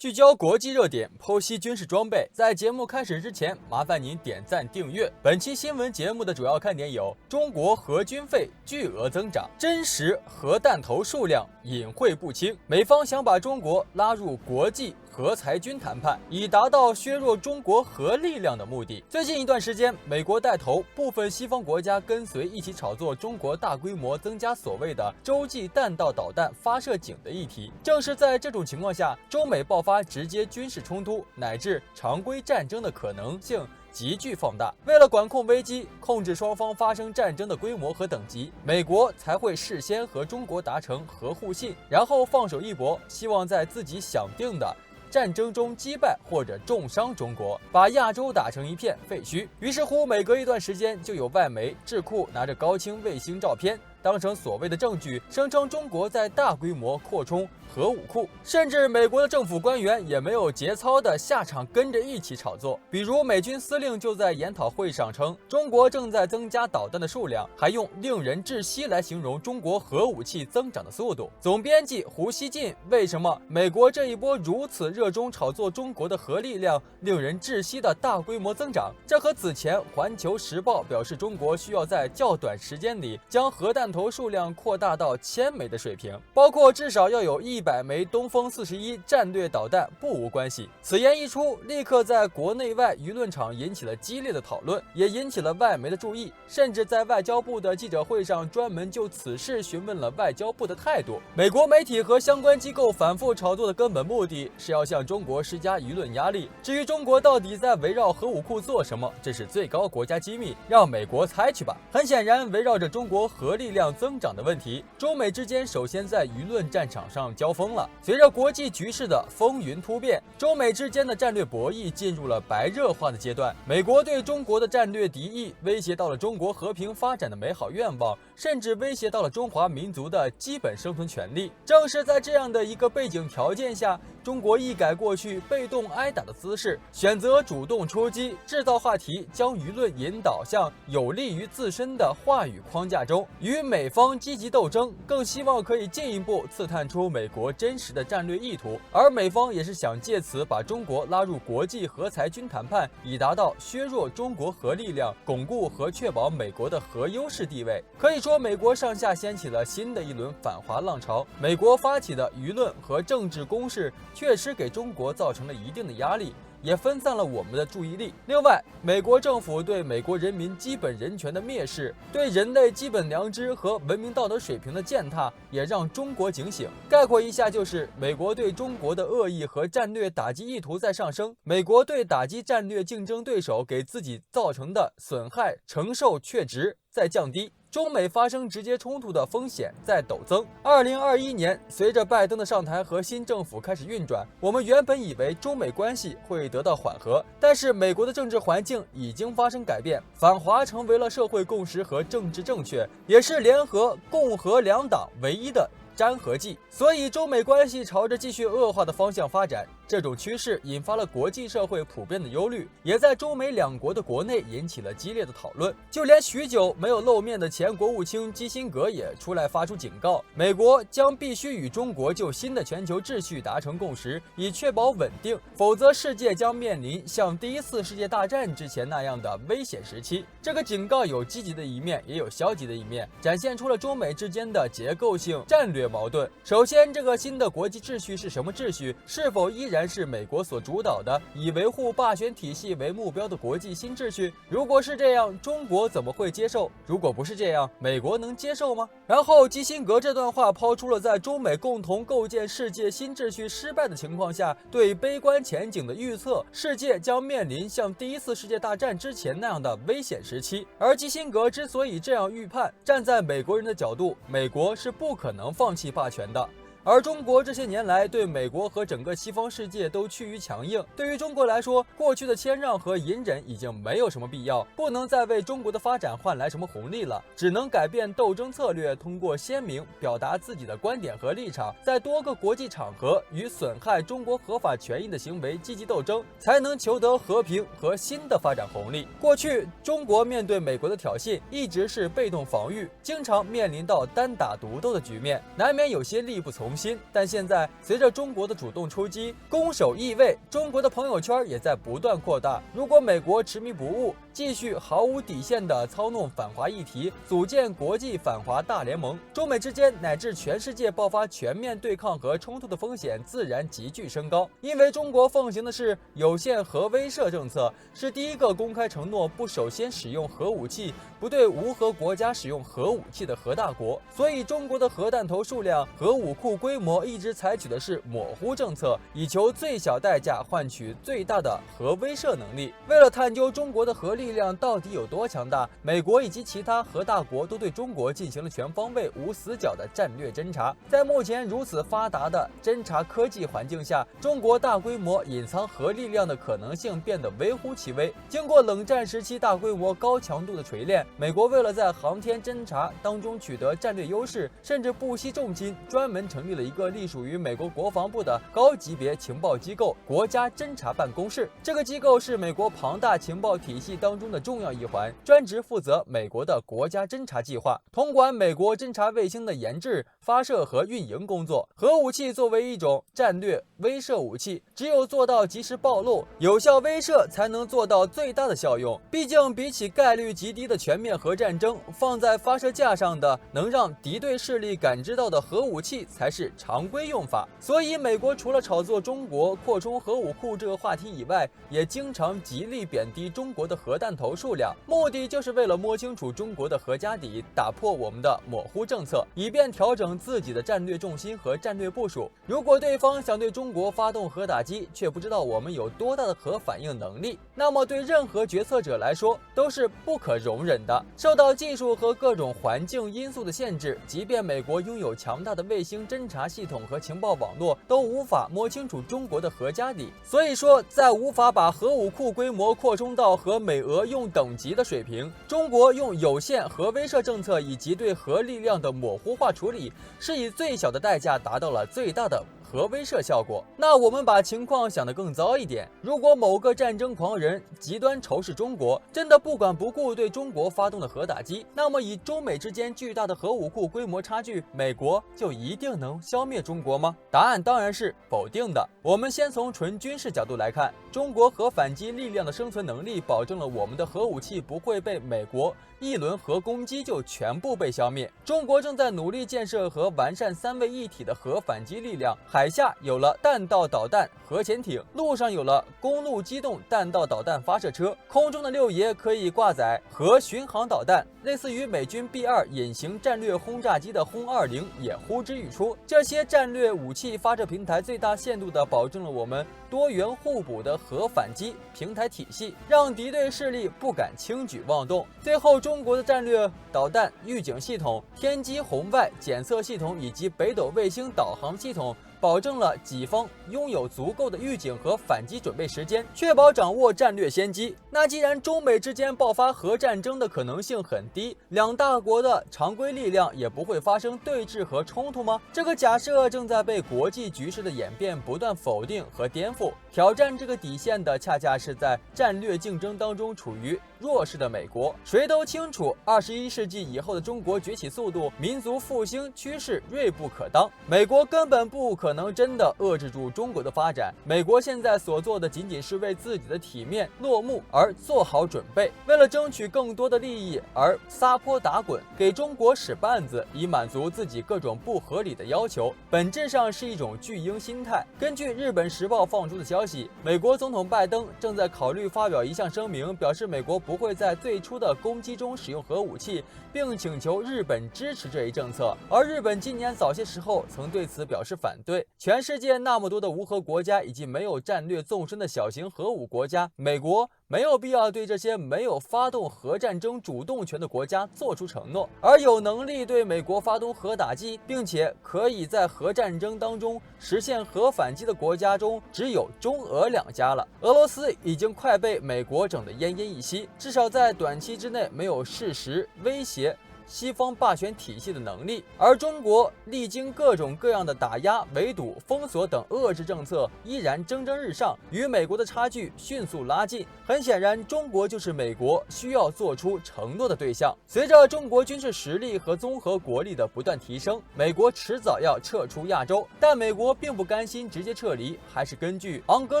聚焦国际热点，剖析军事装备。在节目开始之前，麻烦您点赞订阅。本期新闻节目的主要看点有：中国核军费巨额增长，真实核弹头数量隐晦不清，美方想把中国拉入国际核裁军谈判，以达到削弱中国核力量的目的。最近一段时间，美国带头，部分西方国家跟随一起炒作中国大规模增加所谓的洲际弹道导弹发射井的议题。正是在这种情况下，中美爆发直接军事冲突乃至常规战争的可能性急剧放大。为了管控危机，控制双方发生战争的规模和等级，美国才会事先和中国达成核互信，然后放手一搏，希望在自己想定的战争中击败或者重伤中国，把亚洲打成一片废墟。于是乎，每隔一段时间就有外媒智库拿着高清卫星照片当成所谓的证据，声称中国在大规模扩充核武库，甚至美国的政府官员也没有节操的下场跟着一起炒作。比如美军司令就在研讨会上称，中国正在增加导弹的数量，还用令人窒息来形容中国核武器增长的速度。总编辑胡锡进，为什么美国这一波如此热衷炒作中国的核力量令人窒息的大规模增长？这和此前环球时报表示中国需要在较短时间里将核弹头数量扩大到1000枚的水平，包括至少要有100枚东风41战略导弹不无关系。此言一出，立刻在国内外舆论场引起了激烈的讨论，也引起了外媒的注意，甚至在外交部的记者会上专门就此事询问了外交部的态度。美国媒体和相关机构反复炒作的根本目的是要向中国施加舆论压力。至于中国到底在围绕核武库做什么，这是最高国家机密，让美国猜去吧。很显然，围绕着中国核力量增长的问题，中美之间首先在舆论战场上交锋了。随着国际局势的风云突变，中美之间的战略博弈进入了白热化的阶段。美国对中国的战略敌意威胁到了中国和平发展的美好愿望，甚至威胁到了中华民族的基本生存权利。正是在这样的一个背景条件下，中国一改过去被动挨打的姿势，选择主动出击，制造话题，将舆论引导向有利于自身的话语框架中，与美方积极斗争，更希望可以进一步刺探出美国真实的战略意图。而美方也是想借此把中国拉入国际核裁军谈判，以达到削弱中国核力量，巩固和确保美国的核优势地位。可以说，美国上下掀起了新的一轮反华浪潮。美国发起的舆论和政治攻势确实给中国造成了一定的压力，也分散了我们的注意力。另外，美国政府对美国人民基本人权的蔑视，对人类基本良知和文明道德水平的践踏，也让中国警醒。概括一下，就是美国对中国的恶意和战略打击意图在上升，美国对打击战略竞争对手给自己造成的损害承受确值在降低，中美发生直接冲突的风险在陡增。2021年，随着拜登的上台和新政府开始运转，我们原本以为中美关系会得到缓和，但是美国的政治环境已经发生改变，反华成为了社会共识和政治正确，也是联合共和两党唯一的粘合剂。所以中美关系朝着继续恶化的方向发展，这种趋势引发了国际社会普遍的忧虑，也在中美两国的国内引起了激烈的讨论。就连许久没有露面的前国务卿基辛格也出来发出警告，美国将必须与中国就新的全球秩序达成共识，以确保稳定，否则世界将面临像第一次世界大战之前那样的危险时期。这个警告有积极的一面，也有消极的一面，展现出了中美之间的结构性战略矛盾。首先，这个新的国际秩序是什么秩序？是否依然是美国所主导的以维护霸权体系为目标的国际新秩序？如果是这样，中国怎么会接受？如果不是这样，美国能接受吗？然后基辛格这段话抛出了在中美共同构建世界新秩序失败的情况下对悲观前景的预测，世界将面临像第一次世界大战之前那样的危险时期。而基辛格之所以这样预判，站在美国人的角度，美国是不可能放弃霸权的。而中国这些年来对美国和整个西方世界都趋于强硬，对于中国来说，过去的谦让和隐忍已经没有什么必要，不能再为中国的发展换来什么红利了，只能改变斗争策略，通过鲜明表达自己的观点和立场，在多个国际场合与损害中国合法权益的行为积极斗争，才能求得和平和新的发展红利。过去中国面对美国的挑衅一直是被动防御，经常面临到单打独斗的局面，难免有些力不从同心。但现在随着中国的主动出击，攻守易位，中国的朋友圈也在不断扩大。如果美国执迷不悟，继续毫无底线地操弄反华议题，组建国际反华大联盟，中美之间乃至全世界爆发全面对抗和冲突的风险自然急剧升高。因为中国奉行的是有限核威慑政策，是第一个公开承诺不首先使用核武器、不对无核国家使用核武器的核大国，所以中国的核弹头数量、核武库规模一直采取的是模糊政策，以求最小代价换取最大的核威慑能力。为了探究中国的核力量到底有多强大，美国以及其他核大国都对中国进行了全方位、无死角的战略侦察。在目前如此发达的侦察科技环境下，中国大规模隐藏核力量的可能性变得微乎其微。经过冷战时期大规模、高强度的锤炼，美国为了在航天侦察当中取得战略优势，甚至不惜重金专门成立了一个隶属于美国国防部的高级别情报机构——国家侦察办公室。这个机构是美国庞大情报体系当中的重要一环，专职负责美国的国家侦察计划，统管美国侦察卫星的研制、发射和运营工作。核武器作为一种战略威慑武器，只有做到及时暴露、有效威慑，才能做到最大的效用。毕竟，比起概率极低的全面核战争，放在发射架上的能让敌对势力感知到的核武器才是常规用法。所以，美国除了炒作中国扩充核武库这个话题以外，也经常极力贬低中国的核弹头数量，目的就是为了摸清楚中国的核家底，打破我们的模糊政策，以便调整自己的战略重心和战略部署。如果对方想对中国发动核打击，却不知道我们有多大的核反应能力，那么对任何决策者来说都是不可容忍的。受到技术和各种环境因素的限制，即便美国拥有强大的卫星侦察系统和情报网络，都无法摸清楚中国的核家底。所以说，在无法把核武库规模扩充到和美俄用等级的水平，中国用有限核威慑政策以及对核力量的模糊化处理，是以最小的代价达到了最大的核威慑效果。那我们把情况想得更糟一点，如果某个战争狂人极端仇视中国，真的不管不顾对中国发动的核打击，那么以中美之间巨大的核武库规模差距，美国就一定能消灭中国吗？答案当然是否定的。我们先从纯军事角度来看，中国核反击力量的生存能力保证了我们的核武器不会被美国一轮核攻击就全部被消灭。中国正在努力建设和完善三位一体的核反击力量，海下有了弹道导弹核潜艇，陆上有了公路机动弹道导弹发射车，空中的六爷可以挂载核巡航导弹，类似于美军 B-2 隐形战略轰炸机的轰20也呼之欲出。这些战略武器发射平台最大限度地保证了我们多元互补的核反击平台体系，让敌对势力不敢轻举妄动。最后，中国的战略导弹预警系统、天基红外检测系统以及北斗卫星导航系统，保证了己方拥有足够的预警和反击准备时间，确保掌握战略先机。那既然中美之间爆发核战争的可能性很低，两大国的常规力量也不会发生对峙和冲突吗？这个假设正在被国际局势的演变不断否定和颠覆。挑战这个底线的，恰恰是在战略竞争当中处于弱势的美国。谁都清楚，21世纪以后的中国崛起速度、民族复兴趋势锐不可当，美国根本不可能真的遏制住中国的发展。美国现在所做的仅仅是为自己的体面落幕而做好准备，为了争取更多的利益而撒泼打滚，给中国使绊子，以满足自己各种不合理的要求，本质上是一种巨婴心态。根据日本时报放出的消息，美国总统拜登正在考虑发表一项声明，表示美国不会在最初的攻击中使用核武器，并请求日本支持这一政策。而日本今年早些时候曾对此表示反对。全世界那么多的无核国家以及没有战略纵深的小型核武国家，美国没有必要对这些没有发动核战争主动权的国家做出承诺，而有能力对美国发动核打击，并且可以在核战争当中实现核反击的国家中，只有中俄两家了。俄罗斯已经快被美国整得奄奄一息，至少在短期之内没有事实威胁西方霸权体系的能力。而中国历经各种各样的打压、围堵、封锁等遏制政策，依然蒸蒸日上，与美国的差距迅速拉近。很显然，中国就是美国需要做出承诺的对象。随着中国军事实力和综合国力的不断提升，美国迟早要撤出亚洲，但美国并不甘心直接撤离，还是根据昂格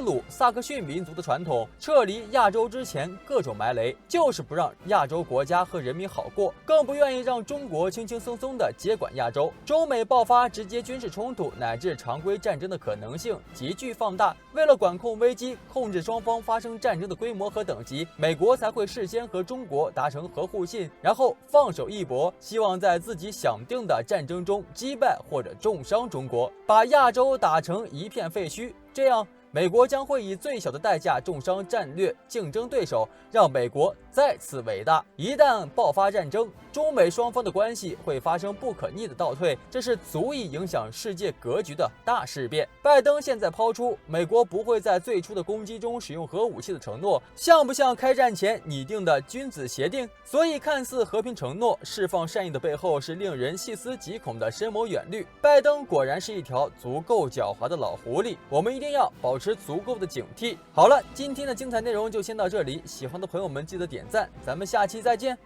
鲁萨克逊民族的传统，撤离亚洲之前各种埋雷，就是不让亚洲国家和人民好过，更不愿意让中国轻轻松松地接管亚洲。中美爆发直接军事冲突乃至常规战争的可能性急剧放大。为了管控危机，控制双方发生战争的规模和等级，美国才会事先和中国达成核互信，然后放手一搏，希望在自己想定的战争中击败或者重伤中国，把亚洲打成一片废墟。这样，美国将会以最小的代价重伤战略竞争对手，让美国再次伟大。一旦爆发战争，中美双方的关系会发生不可逆的倒退，这是足以影响世界格局的大事变。拜登现在抛出美国不会在最初的攻击中使用核武器的承诺，像不像开战前拟定的君子协定？所以，看似和平承诺、释放善意的背后，是令人细思极恐的深谋远虑。拜登果然是一条足够狡猾的老狐狸，我们一定要保持足够的警惕。好了，今天的精彩内容就先到这里，喜欢的朋友们记得点赞，咱们下期再见。